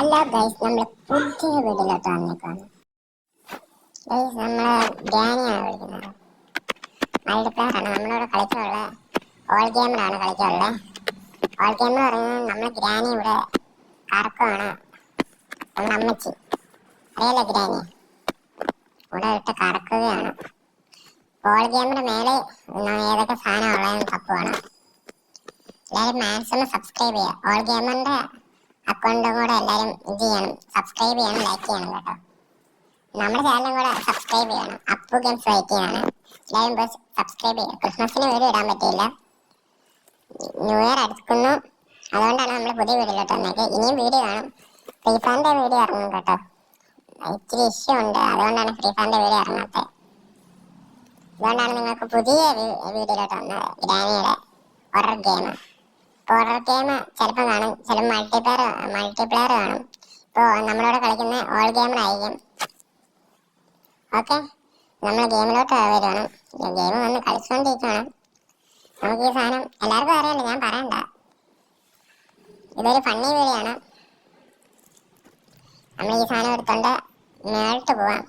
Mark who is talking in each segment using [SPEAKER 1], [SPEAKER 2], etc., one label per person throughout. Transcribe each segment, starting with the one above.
[SPEAKER 1] അല്ല ഗൈസ്, നമ്മൾ പുതിയ വീട്ടിലോട്ട് വന്നേക്കാണ്. ഗൈസ്, നമ്മളെ ഗ്രാനിയാണ് വിളിക്കുന്നത്. മൾട്ടിപ്ലെയറാണ് നമ്മളിവിടെ കളിക്കാനുള്ള. ഓൾ ഗെയിമിലാണ് കളിക്കാനുള്ളത്. ഓൾ ഗെയിം എന്ന് പറയുന്നത് നമ്മളെ ഗ്രാനി ഇവിടെ കറക്കമാണ്. നമ്മുടെ അമ്മച്ചി അറിയാലോ, ഗ്രാനി ഇവിടെ ഇട്ട് കറക്കുകയാണ്. ഓൾ ഗെയിമിന്റെ മേലെ ഏതൊക്കെ സാധനം ഉള്ളതെന്ന് തപ്പുവാണ്. എല്ലാവരും മാക്സിമം സബ്സ്ക്രൈബ് ചെയ്യുക. ഓൾ ഗെയിമറിന്റെ അക്കൗണ്ടും കൂടെ എല്ലാവരും ഇത് ചെയ്യണം, സബ്സ്ക്രൈബ് ചെയ്യണം, ലൈക്ക് ചെയ്യണം കേട്ടോ. നമ്മുടെ ചാനലും കൂടെ സബ്സ്ക്രൈബ് ചെയ്യണം. അപ്പു ഗെയിംസ് വൈറ്റിയാണ്. എല്ലാവരും പോയി സബ്സ്ക്രൈബ് ചെയ്യുക. ക്രിസ്മസിന് വീഡിയോ ഇടാൻ പറ്റിയില്ല, ന്യൂ ഇയർ അടുക്കുന്നു. അതുകൊണ്ടാണ് നമ്മൾ പുതിയ വീഡിയോയിലോട്ട് വന്നേക്ക്. ഇനിയും വീഡിയോ കാണും. ഫ്രീ ഫയറിന്റെ വീഡിയോ ഇറങ്ങും കേട്ടോ. ഇച്ചിരി ഇഷ്യൂ ഉണ്ട്, അതുകൊണ്ടാണ് ഫ്രീ ഫയറിന്റെ വീഡിയോ ഇറങ്ങാത്തത്. അതുകൊണ്ടാണ് നിങ്ങൾക്ക് പുതിയ വീഡിയോയിലോട്ട് വന്നത്. ഗ്രാനിയുടെ ഹൊറർ ഗെയിം. ഹൊറർ ഗെയിം ചിലപ്പോൾ കാണും, ചിലപ്പോൾ മൾട്ടിപ്ലെയർ കാണും. ഇപ്പോൾ നമ്മളിവിടെ കളിക്കുന്ന ഓൾ ഗെയിമിലായിരിക്കും. ഓക്കെ, നമ്മൾ ഗെയിമിലോട്ട് വരുവാണ്. ഗെയിം വന്ന് കളിച്ചുകൊണ്ടിരിക്കുകയാണ്. നമുക്ക് ഈ സാധനം എല്ലാവർക്കും അറിയാലോ, ഞാൻ പറയണ്ട. ഇതൊരു ഫണ്ണി വീഡിയോ ആണ്. നമ്മൾ ഈ സാധനം എടുത്തോണ്ട് മേളിട്ട് പോവാം.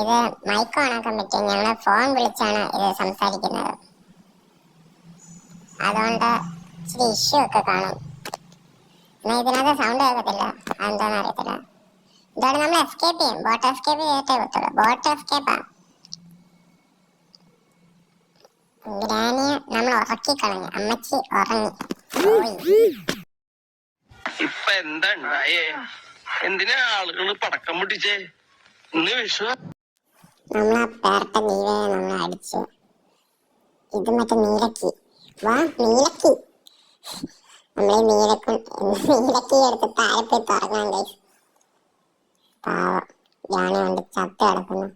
[SPEAKER 1] ഇത് മൈക്ക് ഓണാക്കാൻ പറ്റും. ഞങ്ങൾ ഫോൺ വിളിച്ചാണ് ഇത് സംസാരിക്കുന്നത്. അതുകൊണ്ട് ഇച്ചിരി ഇഷ്യൂ ഒക്കെ കാണും. എന്നാൽ ഇതിനകത്ത് സൗണ്ട് കേൾക്കത്തില്ല, അതെന്താണെന്ന് അറിയത്തില്ല. ഇതോടെ നമ്മൾ എസ്കേപ്പ് ചെയ്യും. ബോട്ട് എസ്കേപ്പ് ചെയ്തിട്ടേ പറ്റുള്ളൂ. ബോട്ട് എസ്കേപ്പാ. ഗ്രാനിയെ നമ്മൾ ഉറക്കി കളഞ്ഞു. അമ്മച്ചി ഉറങ്ങി പോയി.
[SPEAKER 2] ഇപ്പൊ എന്താ ഉണ്ടായേ? എന്തിനാ ആളുകള് പടക്കം പൊട്ടിച്ചേ? ഇന്ന് വിഷു.
[SPEAKER 1] നമ്മളാ പേർട്ട നീവയെ നമ്മൾ അടിച്ചു. ഇത് മറ്റേ നീലക്കി. വാ നീലക്കി. നമ്മളീ നീലക്കി എടുത്ത് താഴെപ്പോയി തുറങ്ങാൻ ഗൈസ്. പാവം ഗ്രാനി കൊണ്ട് ചത്ത് കിടക്കുന്നു.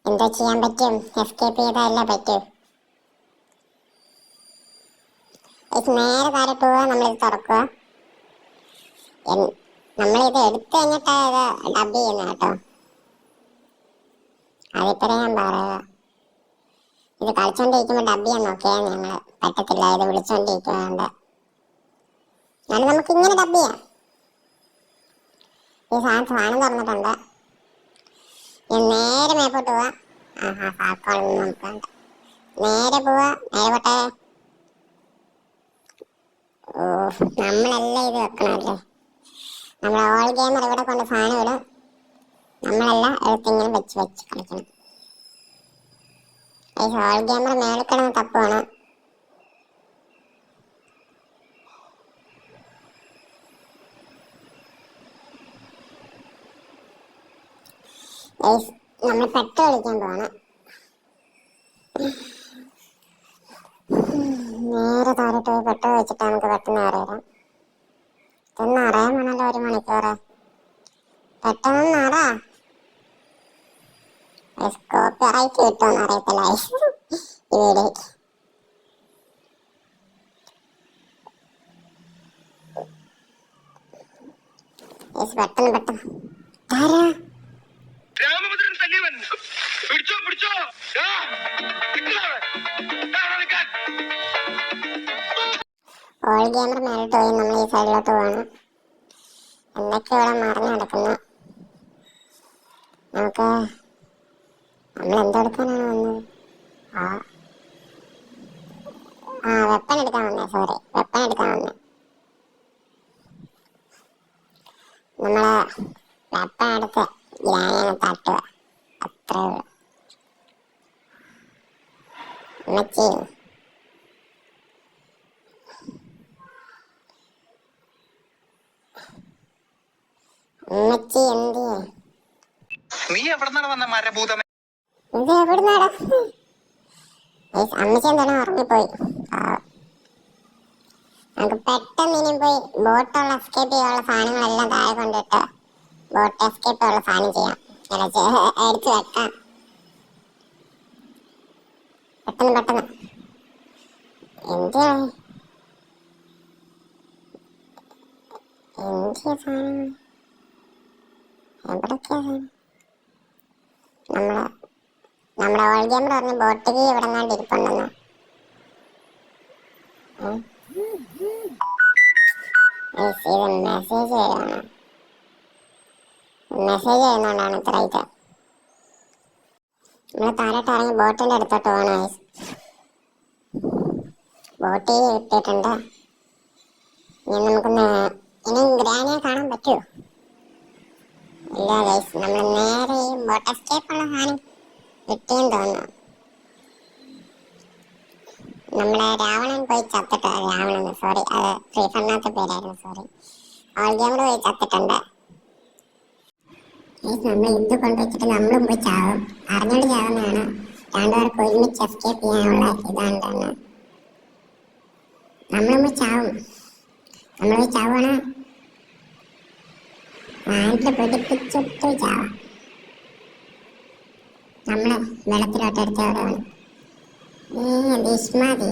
[SPEAKER 1] എന്താ ചെയ്യാൻ പറ്റും? എസ്കേപ്പ് ചെയ്താലേ പറ്റൂ. നേരെ താഴെ പോവുക, നമ്മളിത് തുറക്കുക. നമ്മളിത് എടുത്തു കഴിഞ്ഞിട്ടാ ഇത് ഡബ് ചെയ്യുന്നത് കേട്ടോ. അതിപ്പറേ ഞാൻ പറയുക. ഇത് കളിച്ചോണ്ടിരിക്കുമ്പോൾ ഡബ് ചെയ്യാൻ നോക്കിയാൽ ഞങ്ങൾ പറ്റത്തില്ല. ഇത് വിളിച്ചോണ്ടിരിക്കുന്നുണ്ട്. എന്നാലും നമുക്ക് ഇങ്ങനെ ഡബ് ചെയ്യാം. ഈ സാധനം തുറന്നിട്ടുണ്ട്. നേരെ മേപ്പോട്ട് പോവാ. ഫാൽക്കോണൊന്നും നമുക്ക് വേണ്ട. നേരെ പോവാ, നേരെ പോട്ടെ. ഓ, നമ്മളെല്ലാം ഇത് വെക്കണമല്ലേ. നമ്മൾ ഓൾ ഗെയിമർ ഇവിടെ കൊണ്ട് സാധനം ഇടും. നമ്മളെല്ലാം എടുത്തിങ്ങനെ വെച്ച് കളിക്കണം. ഓൾ ഗെയിമർ മേളിൽ കിടന്ന് തപ്പുവാണ്. നമ്മൾ പെട്ട് കളിക്കാൻ പോവാണ്. നേരെ താഴോട്ട് പോയി പെട്ട് വെച്ചിട്ട് നമുക്ക് പെട്ടെന്ന് അറിയാം. ഇതൊന്നും അറിയാൻ വേണമല്ലോ 1 മണിക്കൂർ. പെട്ടെന്ന് നടാ. കോപ്പിറൈറ്റ് കിട്ടുമെന്ന് അറിയത്തില്ല ഈ വീഡിയോക്ക്. പെട്ടെന്ന്
[SPEAKER 2] രാമഭദ്രൻ തല്ലിയവൻ. പിടിച്ചോ പിടിച്ചോ.
[SPEAKER 1] ഓൾ ഗെയിമർ മേലോട്ട് പോയി നമ്മൾ ഈ സൈഡിലോട്ട് പോവാണ്. എന്തൊക്കെ ഇവിടെ മറിഞ്ഞു കിടക്കുന്നു. നമുക്ക് നമ്മൾ എന്തെടുക്കാനാണ് വന്നത്? വെപ്പൺ എടുക്കാൻ വന്നേ. സോറി, വെപ്പൺ എടുക്കാൻ വന്നേ. നമ്മളെ വെപ്പൺ എടുത്ത് ഗ്രാനിയെ തട്ടുക, അത്രേ ഉള്ളൂ. അമ്മച്ചി അമ്മച്ചി എന്തിയെ?
[SPEAKER 2] നീ എവിടെന്നാണ് വന്ന മരഭൂതം?
[SPEAKER 1] ഇത് എവിടുന്നാടാ? അമ്മച്ചി എന്താണ് ഉറങ്ങിപ്പോയി. നമുക്ക് പെട്ടെന്ന് ഇനിയും പോയി ബോട്ടുള്ള എസ്കേപ്പ് ചെയ്യാനുള്ള സാധനങ്ങളെല്ലാം താഴെ കൊണ്ടിട്ട് ബോട്ട് എസ്കേപ്പ് ഉള്ള സാധനം ചെയ്യാം. എടുത്ത് വെക്കാം. പെട്ടെന്ന് എന്തിയാ സാധനങ്ങൾ? എവിടൊക്കെയാ സാധനം? നമ്മുടെ ഓൾ ഗെയിമർ പറഞ്ഞ ബോട്ട് കീ ഇവിടെ നിന്നാണ്ട് ഇരിപ്പുണ്ടെന്ന്. മെസ്സേജ് വരുവാണ്. മെസ്സേജ് ചെയ്യുന്നോണ്ടാണ് ഇത്ര ഇത്. നമ്മള് താഴോട്ട് ഇറങ്ങി ബോട്ടിന്റെ അടുത്തോട്ട് പോകണം. ബോട്ടിൽ ഇട്ടിട്ടുണ്ട്. ഇനി നമുക്കൊന്ന് ഇനി ഗ്രാനിയെ കാണാൻ പറ്റുമോ? ഇല്ല ഗൈസ്, നമ്മൾ നേരെ ഈ ബോട്ട് എസ്കേപ്പ് ഉള്ള സാധനം കിട്ടിയെന്ന് തോന്നുന്നു. നമ്മളെ രാവണൻ പോയി ചത്തിട്ട്, രാവണൻ സോറി, അത് ഫ്രീ ഫയറിനകത്തെ പേരായിരുന്നു, സോറി. ഓൾ ഗെയിമർ പോയി ചത്തിട്ടുണ്ട്. നമ്മൾ ഇത് കൊണ്ടുവച്ചിട്ട് നമ്മളും പോയി ചാവും. അറിഞ്ഞോണ്ട് ചാവുന്നതാണ്. രണ്ടുപേർക്ക് ഒരുമിച്ച് എസ്കേപ്പ് ചെയ്യാനുള്ള ഇതാണ് തന്നെ. നമ്മളും പോയി ചാവും. നമ്മൾ പോയി ചാവുകയാണ്. നാട്ടിൽ പിടിപ്പിച്ചിട്ട് ചാവാം. നമ്മളെ വെള്ളത്തിലോട്ട് എടുത്തവിടെയാണ് ദുഷ്മതി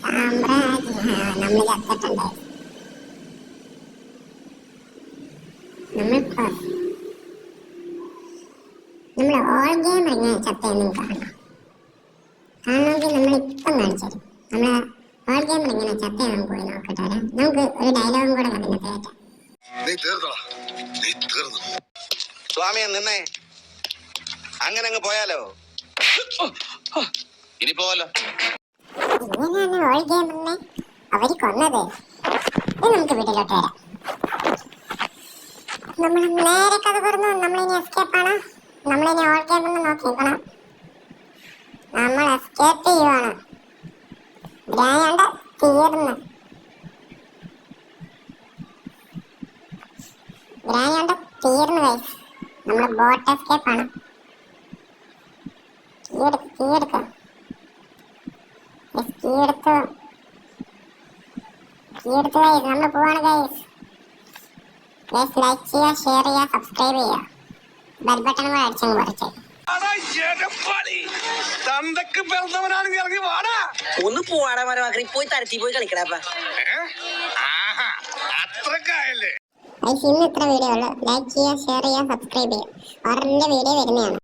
[SPEAKER 1] സാമ്രാജ്യ. നമ്മൾ ചത്തിട്ടുണ്ട്. നമ്മൾ ഓൾ ഗെയിം എങ്ങനെ ചത്തെന്ന് കാണണം. കാണണമെങ്കിൽ നമ്മളിപ്പം കാണിച്ചു തരും. നമ്മളെ ഓൾ ഗെയിം എങ്ങനെ ചത്തേ നമുക്ക് പോയി നോക്കട്ടെ. നമുക്ക് ഒരു ഡയലോഗും കൂടെ അതിനകത്ത് കേട്ടാം.
[SPEAKER 2] സ്വാമിയെ നിന്നേ, അങ്ങനെ അങ്ങ് പോയാലോ? ഇനി പോവല്ലോ.
[SPEAKER 1] ഇങ്ങനെയാണ് ഓൾ ഗെയിമിനെ അവര് കൊന്നത്. ഇനി നമുക്ക് വീട്ടിലോട്ട് വരാം. നമ്മൾ നേരെ കഥ പറഞ്ഞു. നമ്മളിനി എസ്കേപ്പാണ്. നമ്മളിനി ഓൾ ഗെയിമെന്ന് നോക്കിക്കണം. നമ്മൾ എസ്കേപ്പ് ചെയ്യുവാണ്. ഗ്രാനിയുടെ തീർന്ന്. ഗ്രാനിയുടെ തീർന്ന് ഗൈസ്. നമ്മള് ബോട്ട് എസ്കേപ്പാണ്. കീയെടുക്കാം. കീയെടുത്ത് ഗൈസ് നമ്മൾ പോവാണ് ഗൈസ്. ലൈക്ക് ചെയ്യുക, ഷെയർ ചെയ്യുക, സബ്സ്ക്രൈബ് ചെയ്യുക. ബെൽ ബട്ടൺ കൂടെ അടിച്ചങ്ങ് കുറച്ച്.
[SPEAKER 3] ഒന്ന് പോവാടാ മരമാക്കി പോയി തരത്തി പോയി കളിക്കടാ.
[SPEAKER 2] അത്രക്കായല്ലേ?
[SPEAKER 1] ഇന്ന് ഇത്ര വീഡിയോ ഉള്ളു. ലൈക്ക് ചെയ്യുക, ഷെയർ ചെയ്യുക, സബ്സ്ക്രൈബ് ചെയ്യുക. വേറെ വീഡിയോ വരുന്നതാണ്.